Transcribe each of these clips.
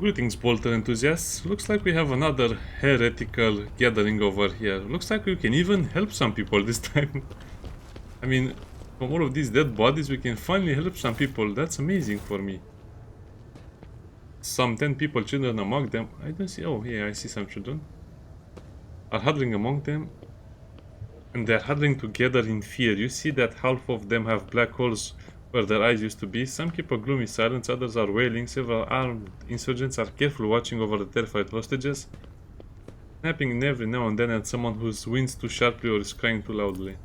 Greetings, Bolter enthusiasts. Looks like we have another heretical gathering over here. Looks like we can even help some people this time. I mean, from all of these dead bodies, we can finally help some people. That's amazing for me. Some 10 people, children among them. I don't see. Oh, yeah, I see some children. Are huddling among them. And they're huddling together in fear. You see that half of them have black holes where their eyes used to be. Some keep a gloomy silence, others are wailing. Several armed insurgents are carefully watching over the terrified hostages, snapping every now and then at someone who winds too sharply or is crying too loudly.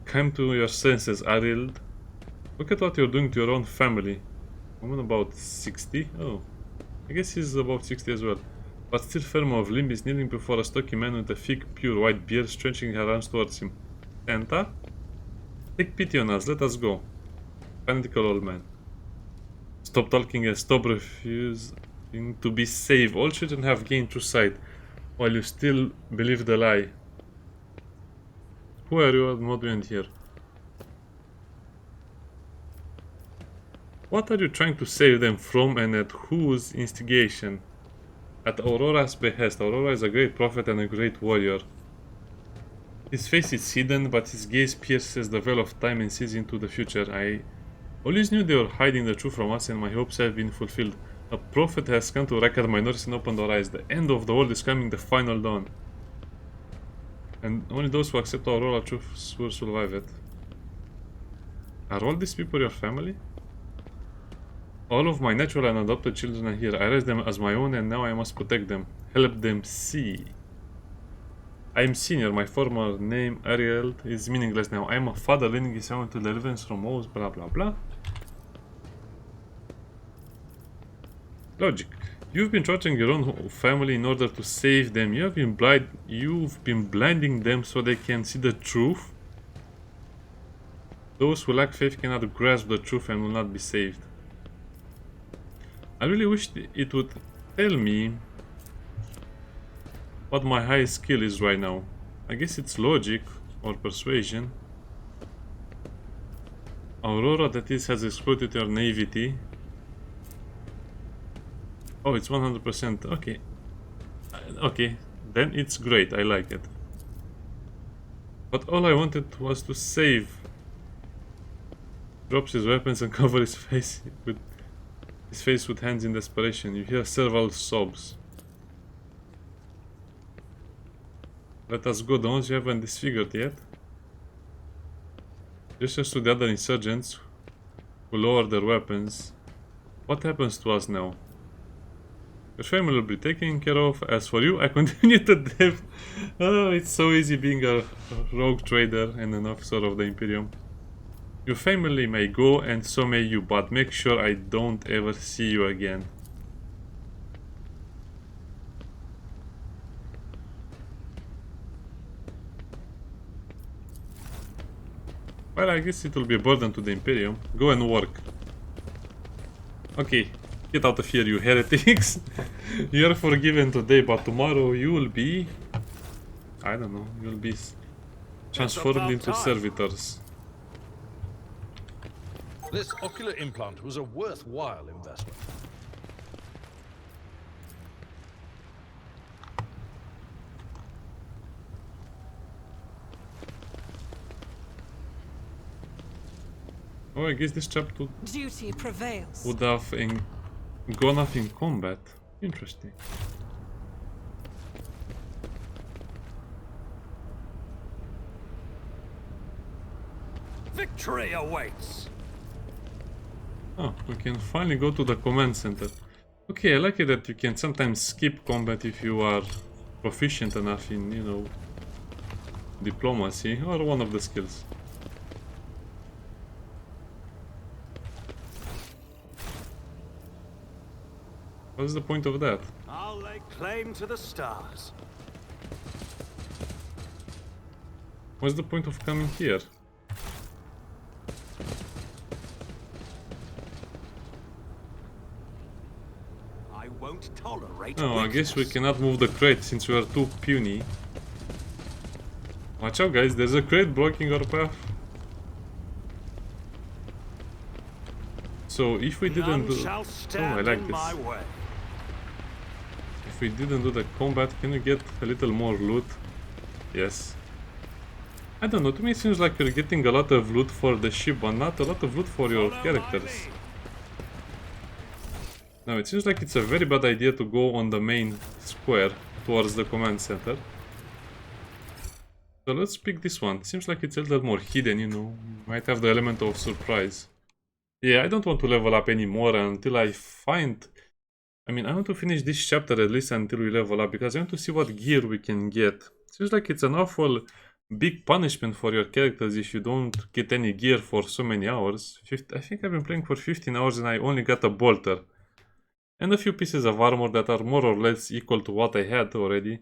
Come to your senses, Ariel. Look at what you're doing to your own family. Woman about 60? Oh, I guess he's about 60 as well. But still firm of limb, is kneeling before a stocky man with a thick, pure white beard, stretching her arms towards him. Santa? Take pity on us, let us go. Fanatical old man. Stop talking and stop refusing to be saved. All children have gained true sight, while you still believe the lie. Who are you and what do you want here? What are you trying to save them from and at whose instigation? At Aurora's behest. Aurora is a great prophet and a great warrior. His face is hidden, but his gaze pierces the veil of time and sees into the future. I always knew they were hiding the truth from us, and my hopes have been fulfilled. A prophet has come to Rykadi minors and opened our eyes. The end of the world is coming, the final dawn. And only those who accept Aurora truth will survive it. Are all these people your family? All of my natural and adopted children are here. I raised them as my own and now I must protect them. Help them see. I am senior. My former name, Ariel, is meaningless now. I am a father leading his family to deliverance from woes, blah blah blah. Logic. You've been torturing your own family in order to save them. You've been blinding them so they can see the truth. Those who lack faith cannot grasp the truth and will not be saved. I really wish it would tell me what my highest skill is right now. I guess it's logic or persuasion. Aurora, that is, has exploited your naivety. Oh, it's 100%. Okay. Okay, then it's great. I like it. But all I wanted was to save. Drops his weapons and cover his face with hands in desperation. You hear several sobs. Let us go. The ones you haven't disfigured yet. Gestures to the other insurgents who lower their weapons. What happens to us now? Your family will be taken care of. As for you, I continue to live. Oh, it's so easy being a rogue trader and an officer of the Imperium. Your family may go and so may you, but make sure I don't ever see you again. Well, I guess it will be a burden to the Imperium. Go and work. Okay, get out of here, you heretics. You're forgiven today, but tomorrow you will be... I don't know, you'll be transformed into servitors. This ocular implant was a worthwhile investment. Oh, I guess this chapter duty prevails. would have gone off in combat. Interesting. Victory awaits! Oh, we can finally go to the command center. Okay, I like it that you can sometimes skip combat if you are proficient enough in, you know, diplomacy or one of the skills. What's the point of that? I'll lay claim to the stars. What's the point of coming here? I won't tolerate. Oh, I guess we cannot move the crate since we are too puny. Watch out, guys, there's a crate blocking our path. So if we didn't None do... shall Oh, I stand like in this. my way. If we didn't do the combat, can we get a little more loot? Yes. I don't know, to me it seems like you're getting a lot of loot for the ship, but not a lot of loot for your Follow my characters. lead. Now it seems like it's a very bad idea to go on the main square towards the command center. So let's pick this one. Seems like it's a little more hidden, you know. Might have the element of surprise. Yeah, I don't want to level up anymore until I find... I mean, I want to finish this chapter at least until we level up, because I want to see what gear we can get. Seems like it's an awful big punishment for your characters if you don't get any gear for so many hours. I think I've been playing for 15 hours and I only got a bolter. And a few pieces of armor that are more or less equal to what I had already.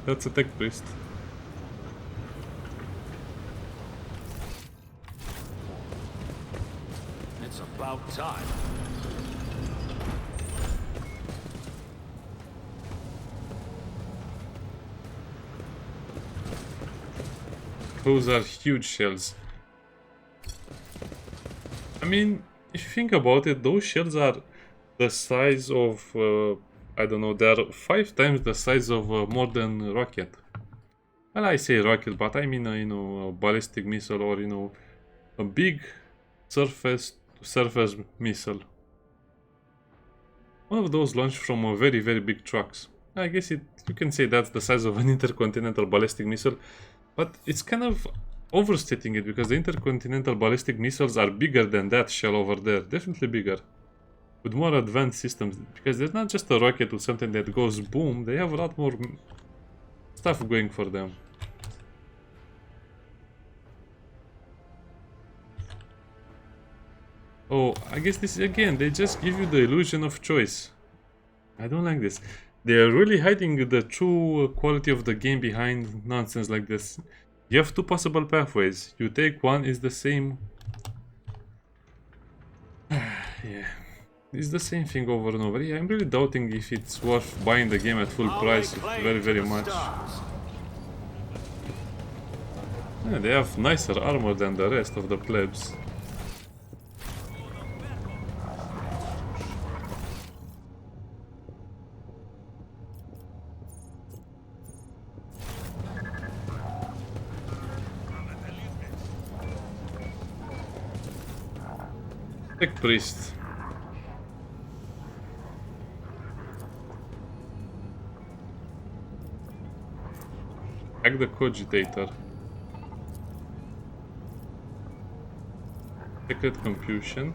That's a tech priest. It's about time. Those are huge shells. I mean, if you think about it, those shells are the size of, I don't know, they are 5 times the size of a modern rocket. Well, I say rocket, but I mean, you know, a ballistic missile or, you know, a big surface-to-surface missile. One of those launched from a very, very big trucks. I guess you can say that's the size of an intercontinental ballistic missile, but it's kind of overstating it because the intercontinental ballistic missiles are bigger than that shell over there, definitely bigger. With more advanced systems, because they're not just a rocket with something that goes boom, they have a lot more stuff going for them. Oh, I guess this again, they just give you the illusion of choice. I don't like this. They are really hiding the true quality of the game behind nonsense like this. You have two possible pathways. You take one, is the same. Yeah. It's the same thing over and over. Yeah, I'm really doubting if it's worth buying the game at full price very, very much. Yeah, they have nicer armor than the rest of the plebs. Tech priest. Hack the cogitator. Secret compulsion.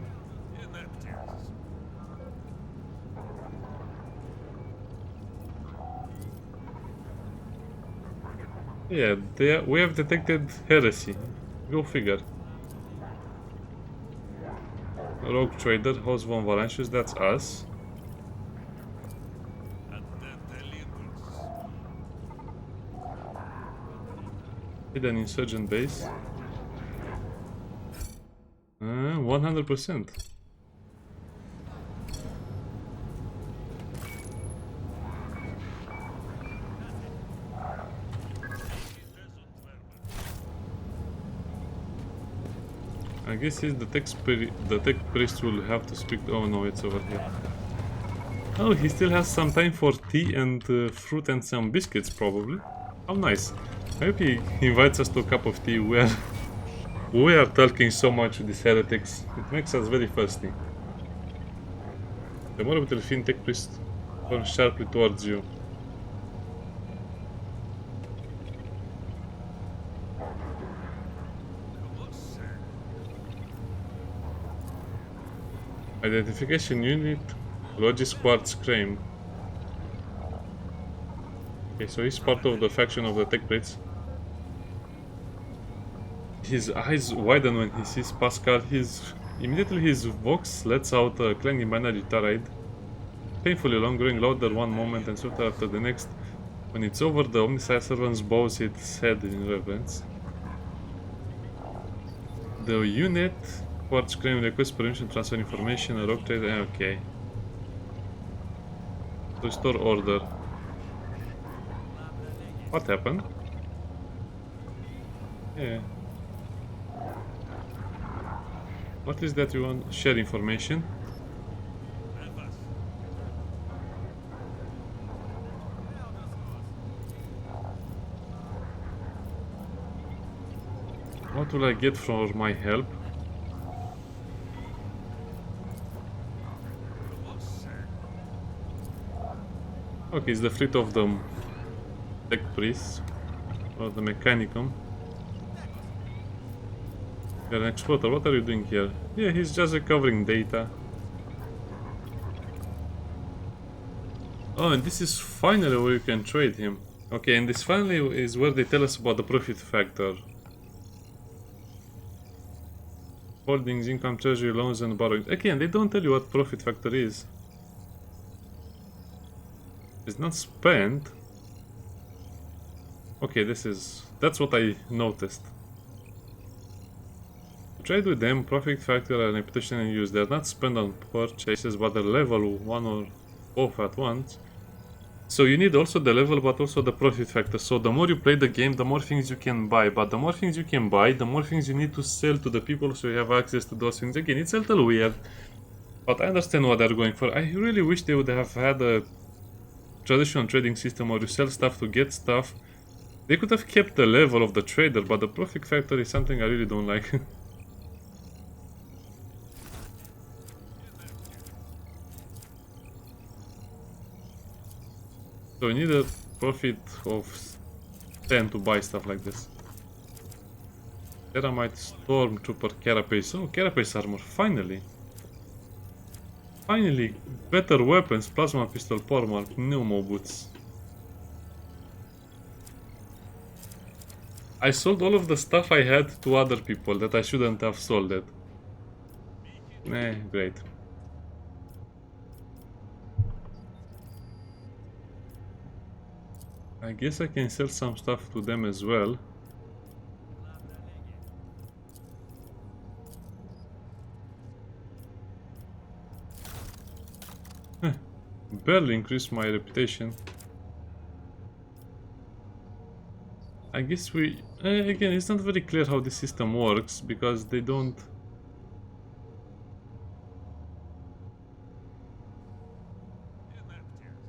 Yeah, we have detected heresy. Go figure. Rogue trader, host von Valancius, that's us. Hidden insurgent base. 100%. I guess he's the tech priest will have to speak. Oh no, it's over here. Oh, he still has some time for tea and fruit and some biscuits, probably. How nice. I hope he invites us to a cup of tea. We are talking so much with these heretics. It makes us very thirsty. The Morbital Fiend tech priest turns sharply towards you. Identification unit, Logis Quartz Crane. Okay, so he's part of the faction of the tech priests. His eyes widen when he sees Pascal. Immediately his vox lets out a clanging binary tirade. Painfully long, growing louder one moment and softer after the next. When it's over, the Omniscient servant bows its head in reverence. The unit Quartz Crane requests permission to transfer information, a rogue trader. Okay. Restore order. What happened? Yeah. What is that you want? Share information? What will I get for my help? Okay, it's the fleet of the tech priests or the mechanicum. You're an explorer. What are you doing here? Yeah, he's just recovering data. Oh, and this is finally where you can trade him. Okay, and this finally is where they tell us about the profit factor. Holdings, income, treasury, loans, and borrowings. Again, they don't tell you what profit factor is. It's not spent. Okay, that's what I noticed. Trade with them, profit factor and reputation and use. They're not spent on purchases, but they're level 1 or both at once. So you need also the level, but also the profit factor. So the more you play the game, the more things you can buy. But the more things you can buy, the more things you need to sell to the people so you have access to those things. Again, it's a little weird, but I understand what they're going for. I really wish they would have had a traditional trading system where you sell stuff to get stuff. They could have kept the level of the trader, but the profit factor is something I really don't like. So you need a profit of 10 to buy stuff like this. Terramite, Stormtrooper, Carapace. Oh, Carapace armor, finally. Finally, better weapons, plasma pistol, power mark, pneumo boots. I sold all of the stuff I had to other people that I shouldn't have sold it. Great. I guess I can sell some stuff to them as well. Barely increased my reputation. I guess we... again, it's not very clear how this system works, because they don't...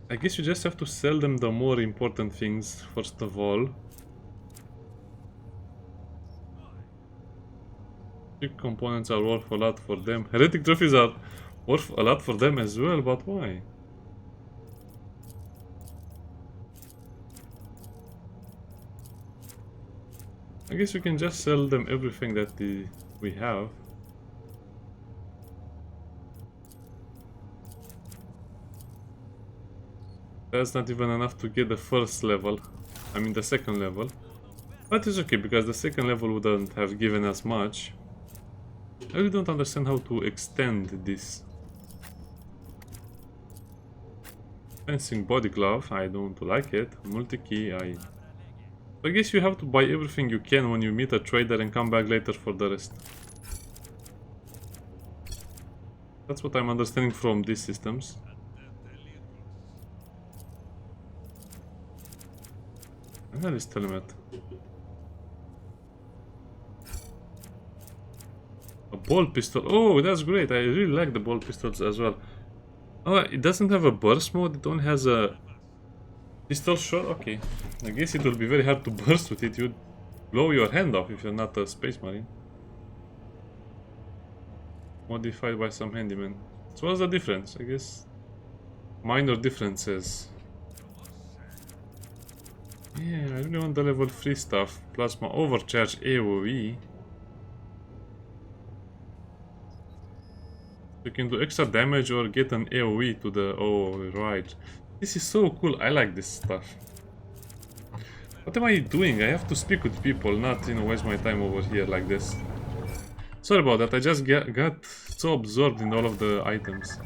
I guess you just have to sell them the more important things, first of all. Cheap components are worth a lot for them. Heretic trophies are worth a lot for them as well, but why? I guess we can just sell them everything that we have. That's not even enough to get the first level. I mean the second level. But it's okay, because the second level wouldn't have given us much. I really don't understand how to extend this. Fencing body glove, I don't like it. Multi-key, I guess you have to buy everything you can when you meet a trader and come back later for the rest. That's what I'm understanding from these systems. And that is Telemet. A ball pistol. Oh, that's great. I really like the ball pistols as well. Oh, it doesn't have a burst mode. It only has a pistol shot. Okay. I guess it will be very hard to burst with it. You'd blow your hand off if you're not a space marine. Modified by some handyman. So what's the difference? I guess minor differences. Yeah, I really want the level 3 stuff. Plasma overcharge AoE. You can do extra damage or get an AoE to the... Oh, right. This is so cool. I like this stuff. What am I doing? I have to speak with people, not, waste my time over here like this. Sorry about that. I just got so absorbed in all of the items.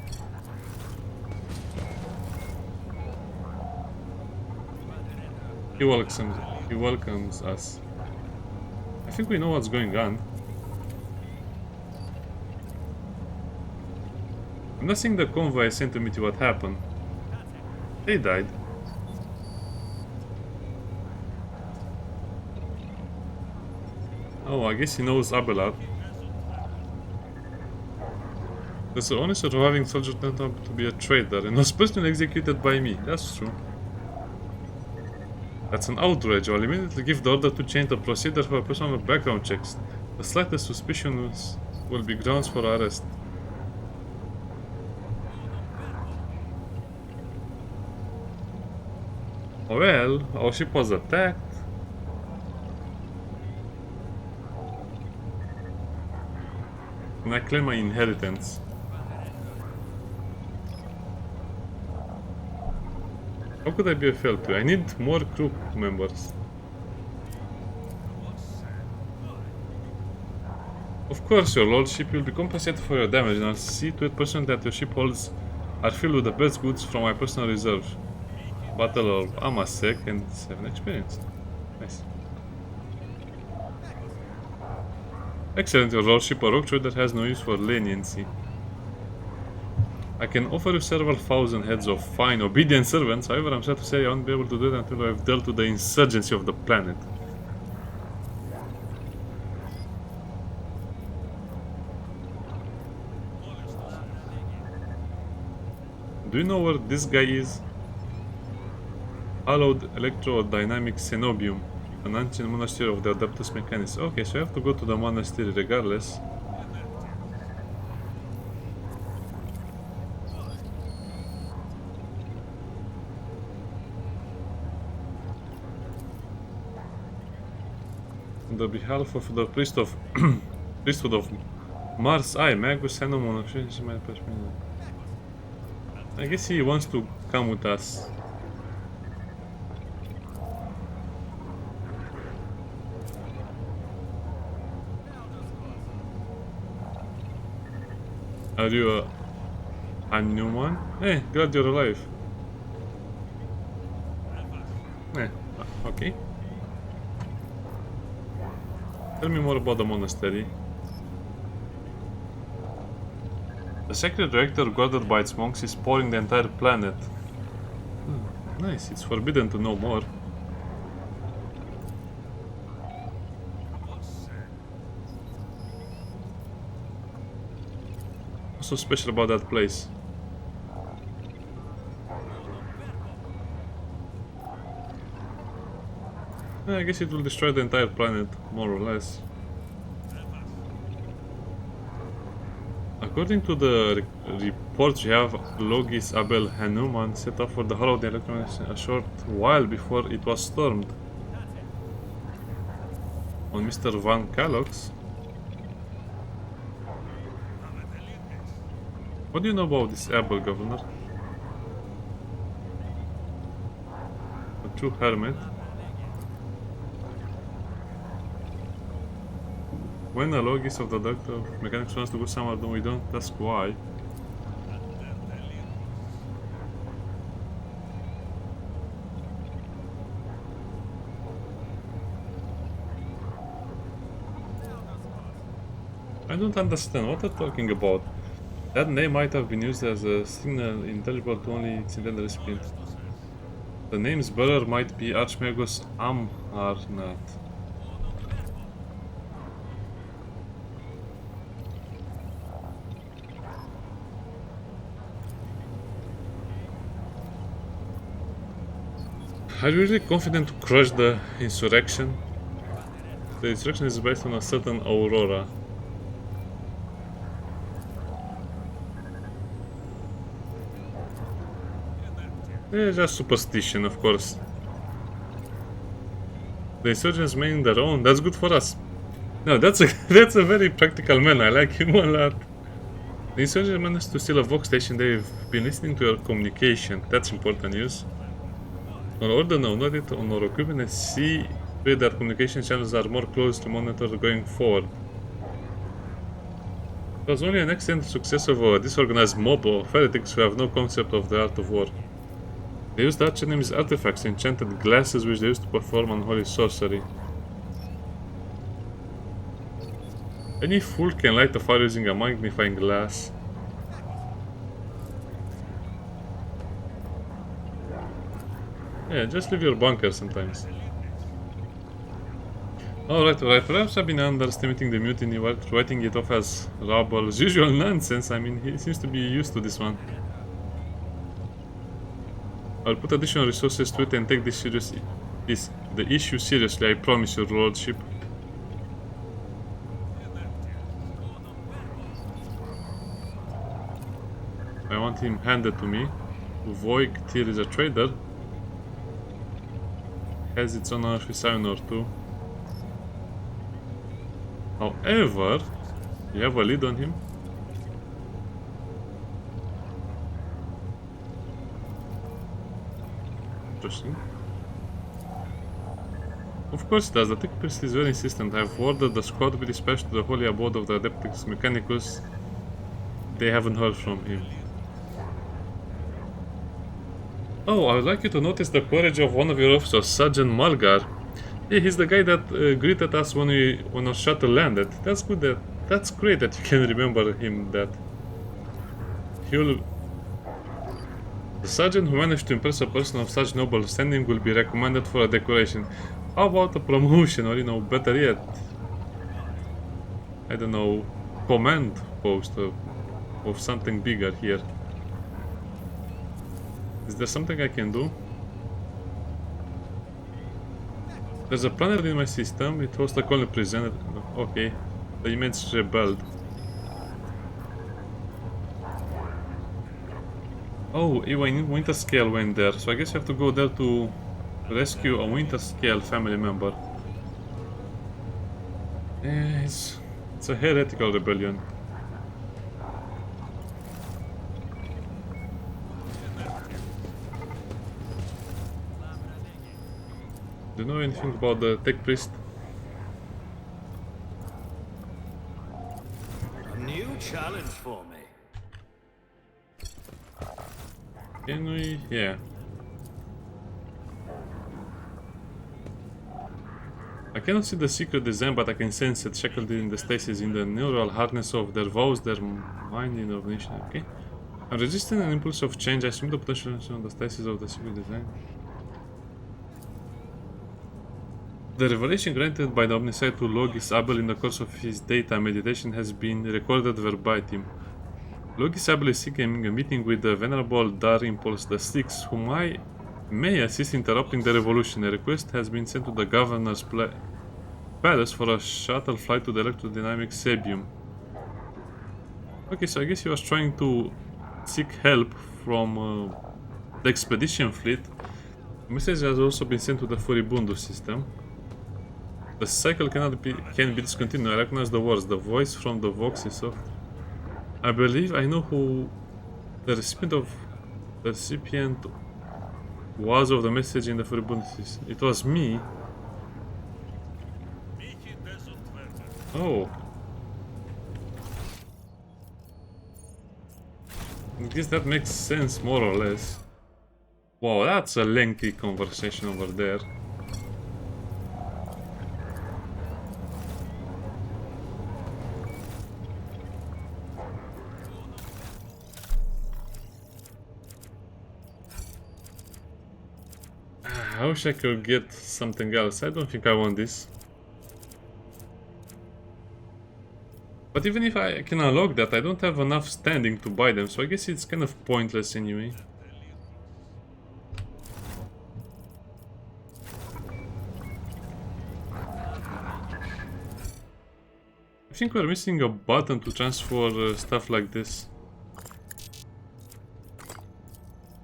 He welcomes us. I think we know what's going on. I'm not seeing the convoy I sent to meet you. What happened? They died. Oh, I guess he knows Abelard. There's the only surviving soldier turned out to be a traitor and was personally executed by me. That's true. That's an outrage. I'll immediately give the order to change the procedure for personal background checks. The slightest suspicion will be grounds for arrest. Well, our ship was attacked. And I claim my inheritance. How could I be a fail to? I need more crew members. Of course, your lordship will be compensated for your damage, and I'll see to it personally that your ship holds are filled with the best goods from my personal reserve. Battle of Amasek and 7 experience. Nice. Excellent, your lordship. A rogue trader has no use for leniency. I can offer you several thousand heads of fine, obedient servants. However, I'm sad to say I won't be able to do it until I've dealt with the insurgency of the planet. Do you know where this guy is? Hallowed Electrodynamic Cenobium, an ancient monastery of the Adeptus Mechanis. Okay, so I have to go to the monastery regardless. On the behalf of the priesthood of Mars, I, Magus, Hanomon, I guess he wants to come with us. Are you a new one? Hey, glad you're alive. Okay. Tell me more about the monastery. The sacred reactor guarded by its monks is pouring the entire planet. Nice, it's forbidden to know more. What's so special about that place? I guess it will destroy the entire planet, more or less. According to the reports we have, Logis Abel Hanuman set off for the Hollow of the Electromagnet a short while before it was stormed. On Mr. Van Calox. What do you know about this Abel, Governor? A true hermit. When a logist of the Doctor of Mechanics wants to go somewhere, we don't ask why. I don't understand what they're talking about. That name might have been used as a signal intelligible to only its intended recipient. The name's bearer might be Archmagus Amharnat. Are you really confident to crush the insurrection? The insurrection is based on a certain aurora. Just superstition, of course. The insurgents made their own. That's good for us. No, that's a very practical man. I like him a lot. The insurgents managed to steal a Vox station. They've been listening to your communication. That's important news. On order now, noted on our equipment and see that communication channels are more closely monitored going forward. It was only an accidental success of a disorganized mob of heretics who have no concept of the art of war. They used arch-enemy's artifacts, enchanted glasses which they used to perform unholy sorcery. Any fool can light a fire using a magnifying glass. Yeah, just leave your bunker sometimes. Alright, perhaps I've been underestimating the mutiny while writing it off as Rubble's usual nonsense. I mean, he seems to be used to this one. I'll put additional resources to it and take the issue seriously, I promise your lordship. I want him handed to me. Voig Tyr is a trader. Has its own officer or two. However, you have a lead on him. Interesting. Of course it does. The tech priest is very insistent. I have ordered the squad to be dispatched to the holy abode of the Adeptus Mechanicus. They haven't heard from him. Oh, I would like you to notice the courage of one of your officers, Sergeant Malgar. Yeah, he's the guy that greeted us when our shuttle landed. That's good. That's great that you can remember him. The sergeant who managed to impress a person of such noble standing will be recommended for a decoration. How about a promotion, or better yet, I don't know, command post of something bigger here. Is there something I can do? There's a planner in my system. It was the colony presented. Okay, the image rebelled. Oh, Winter Scale went there, so I guess you have to go there to rescue a Winter Scale family member. It's a heretical rebellion. Do you know anything about the tech priest? A new challenge for me. Can we? Yeah. I cannot see the secret design, but I can sense it shackled in the stasis in the neural harness of their vows, their mind in nation. Okay. I'm resisting an impulse of change. I assume the potential on the stasis of the secret design. The revelation granted by the Omniscient to Logis Abel in the course of his data meditation has been recorded verbatim. Logis Abel is seeking a meeting with the Venerable Dar Impulse the Sixth, whom I may assist interrupting the revolution. A request has been sent to the Governor's Palace for a shuttle flight to the electrodynamic Sebium. Okay, so I guess he was trying to seek help from the expedition fleet. A message has also been sent to the Furibundus system. The cycle can be discontinued. I recognize the words. The voice from the Vox is soft. I believe I know who the recipient was of the message in the Furibundus. It was me. Oh. I guess that makes sense, more or less. Wow, that's a lengthy conversation over there. I wish I could get something else. I don't think I want this. But even if I can unlock that, I don't have enough standing to buy them, so I guess it's kind of pointless anyway. I think we're missing a button to transfer stuff like this.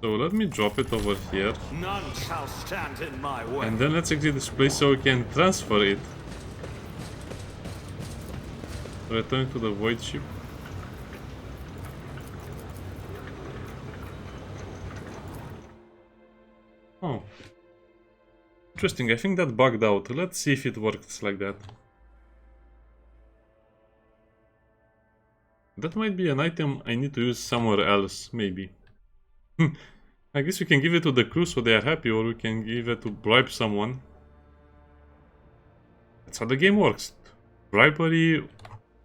So let me drop it over here. None shall stand in my way. And then let's exit this place so we can transfer it. Return to the void ship. Oh. Interesting, I think that bugged out. Let's see if it works like that. That might be an item I need to use somewhere else, maybe. I guess we can give it to the crew so they are happy, or we can give it to bribe someone. That's how the game works. Bribery,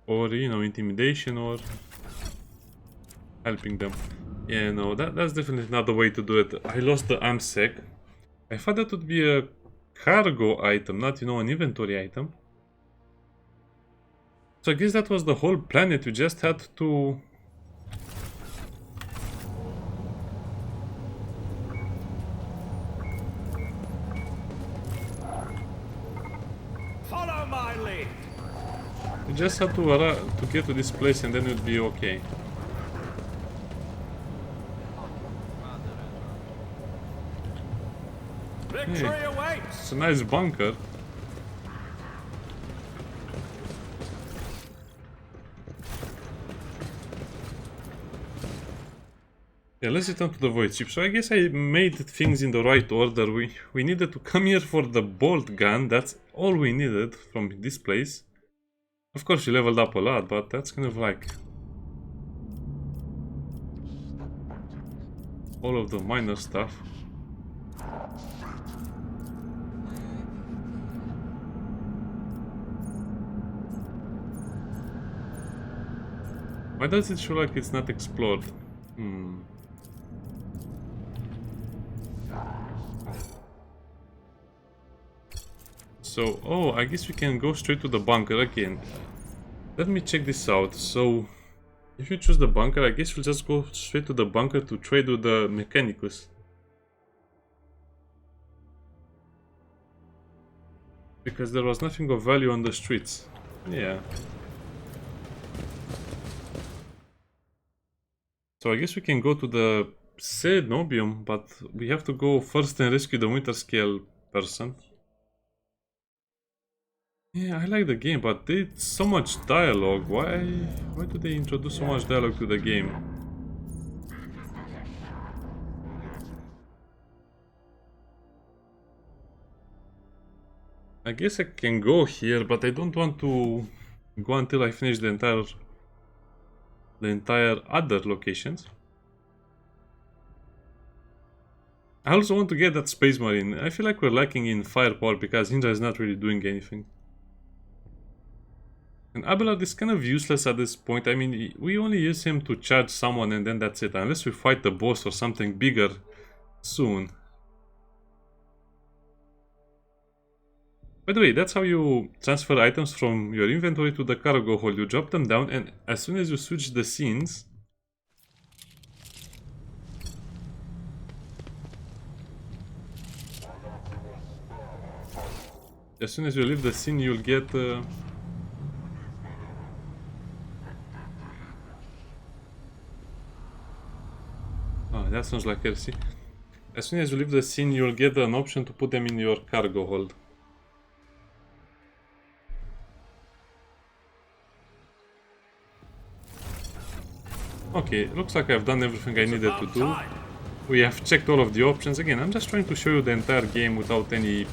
or intimidation, or helping them. Yeah, no, that's definitely not the way to do it. I lost the AMSEC. I thought that would be a cargo item, not, you know, an inventory item. So I guess that was the whole planet. You just had to... Follow my lead. You just had to get to this place and then you'd be okay. Victory Hey, awaits. it's a nice bunker. Yeah, let's return to the void ship. So I guess I made things in the right order. We needed to come here for the bolt gun. That's all we needed from this place. Of course, we leveled up a lot, but that's kind of like all of the minor stuff. Why does it show like it's not explored? So, oh, I guess we can go straight to the bunker again. Let me check this out. So, if you choose the bunker, I guess we'll just go straight to the bunker to trade with the Mechanicus. Because there was nothing of value on the streets. Yeah. So I guess we can go to the Cenobium, but we have to go first and rescue the Winter Scale person. Yeah, I like the game, but it's so much dialogue. Why do they introduce so much dialogue to the game? I guess I can go here, but I don't want to go until I finish the entire other locations. I also want to get that Space Marine. I feel like we're lacking in firepower because Indra is not really doing anything. And Abelard is kind of useless at this point. I mean, we only use him to charge someone and then that's it. Unless we fight the boss or something bigger soon. By the way, that's how you transfer items from your inventory to the cargo hold. You drop them down and as soon as you switch the scenes... As soon as you leave the scene, you'll get... Oh, that sounds like RC. As soon as you leave the scene, you'll get an option to put them in your cargo hold. Okay, looks like I've done everything I needed to do. We have checked all of the options. Again, I'm just trying to show you the entire game without any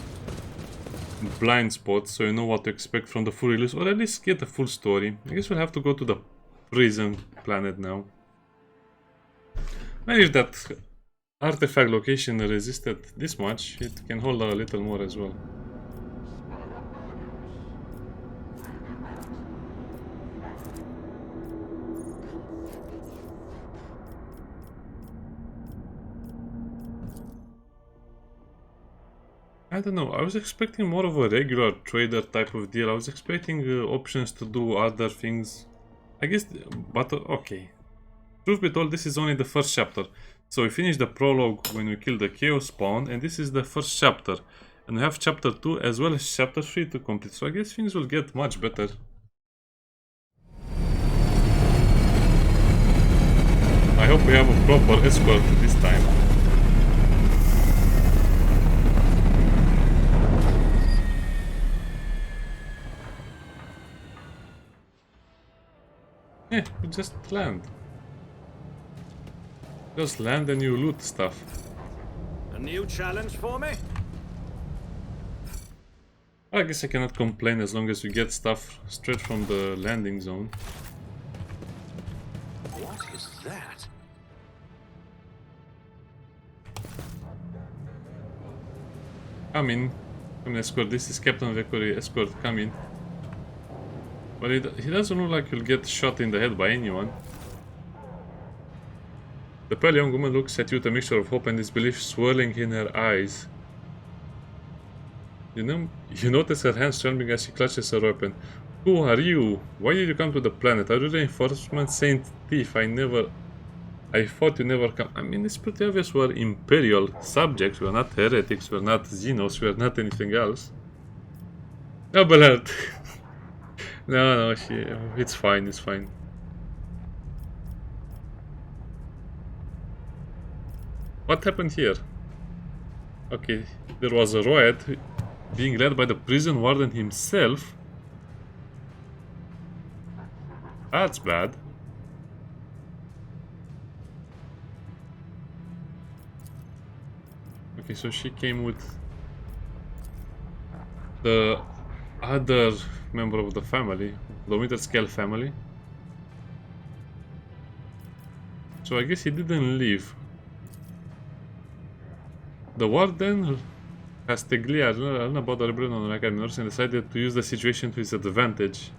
blind spots, so you know what to expect from the full release, or at least get the full story. I guess we'll have to go to the prison planet now. Maybe if that artifact location resisted this much, it can hold a little more as well. I don't know, I was expecting more of a regular trader type of deal. I was expecting options to do other things. I guess, but okay. Truth be told, this is only the first chapter. So we finished the prologue when we killed the Chaos Spawn, and this is the first chapter. And we have chapter 2 as well as chapter 3 to complete. So I guess things will get much better. I hope we have a proper escort this time. Yeah, you just land. Just land and you loot stuff. A new challenge for me? I guess I cannot complain as long as you get stuff straight from the landing zone. What is that? Come in. Come in, escort. This is Captain Vekori. Escort, come in. But he doesn't look like he'll get shot in the head by anyone. The pale young woman looks at you with a mixture of hope and disbelief swirling in her eyes. You notice her hands trembling as she clutches her weapon. Who are you? Why did you come to the planet? Are you reinforcement, Saint Thief? I thought you never come. I mean, it's pretty obvious we're Imperial subjects. We're not heretics. We're not Xenos. We're not anything else. No, but no, it's fine. It's fine. What happened here? Okay, there was a riot being led by the prison warden himself. That's bad. Okay, so she came with the other member of the family, the Winter Scale family. So I guess he didn't leave. The warden Castiglia learned about the rebellion on Rykadi North and decided to use the situation to his advantage.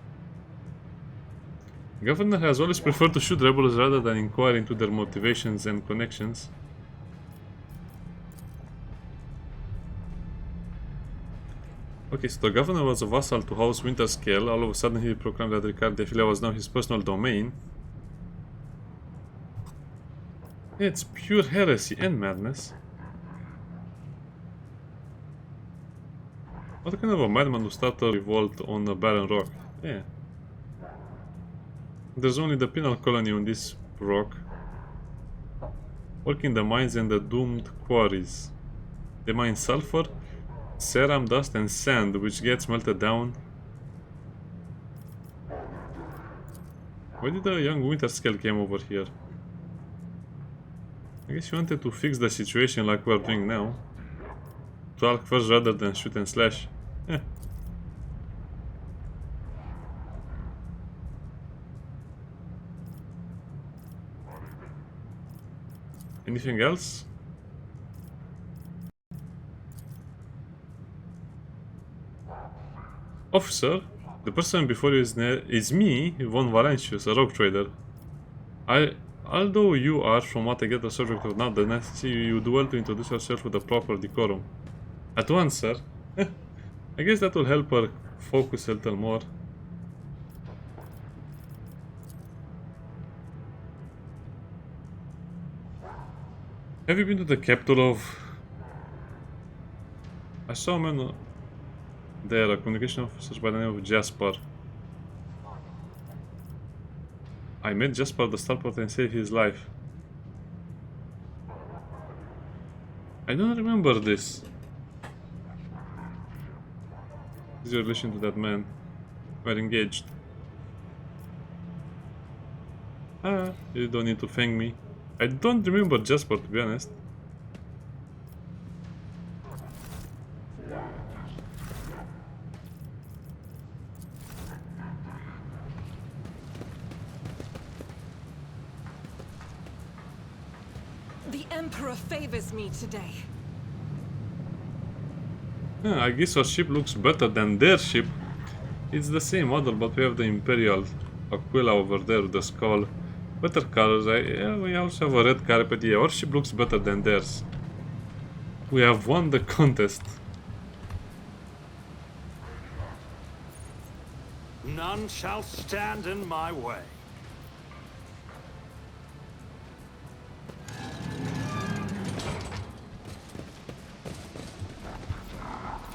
The governor has always preferred to shoot rebels rather than inquire into their motivations and connections. Okay, so the governor was a vassal to House Winterscale. All of a sudden he proclaimed that Rykadi Philia was now his personal domain. It's pure heresy and madness. What kind of a madman would start a revolt on a barren rock? Yeah. There's only the penal colony on this rock. Working the mines and the doomed quarries. They mine sulfur, ceram dust and sand, which gets melted down. Why did the young Winterscale came over here? I guess he wanted to fix the situation like we're doing now. Talk first rather than shoot and slash. Eh. Anything else? Officer, the person before you is me, Von Valentius, a rogue trader. Although you are, from what I get, the subject of not the necessity, you do well to introduce yourself with the proper decorum. At once, sir. I guess that will help her focus a little more. Have you been to the capital of... I saw a man there, a communication officer by the name of Jasper. I met Jasper the Starport and saved his life. I don't remember this. What is your relation to that man? We're engaged. Ah, you don't need to thank me. I don't remember Jasper, to be honest. The Emperor favors me today. I guess our ship looks better than their ship. It's the same model, but we have the Imperial Aquila over there with the skull. Better colors. Yeah, we also have a red carpet. Yeah, our ship looks better than theirs. We have won the contest. None shall stand in my way.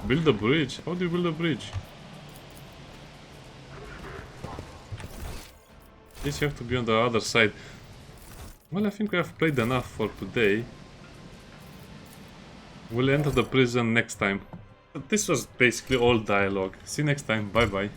Build a bridge? How do you build a bridge? This you have to be on the other side. Well, I think we have played enough for today. We'll enter the prison next time. But this was basically all dialogue. See you next time. Bye bye.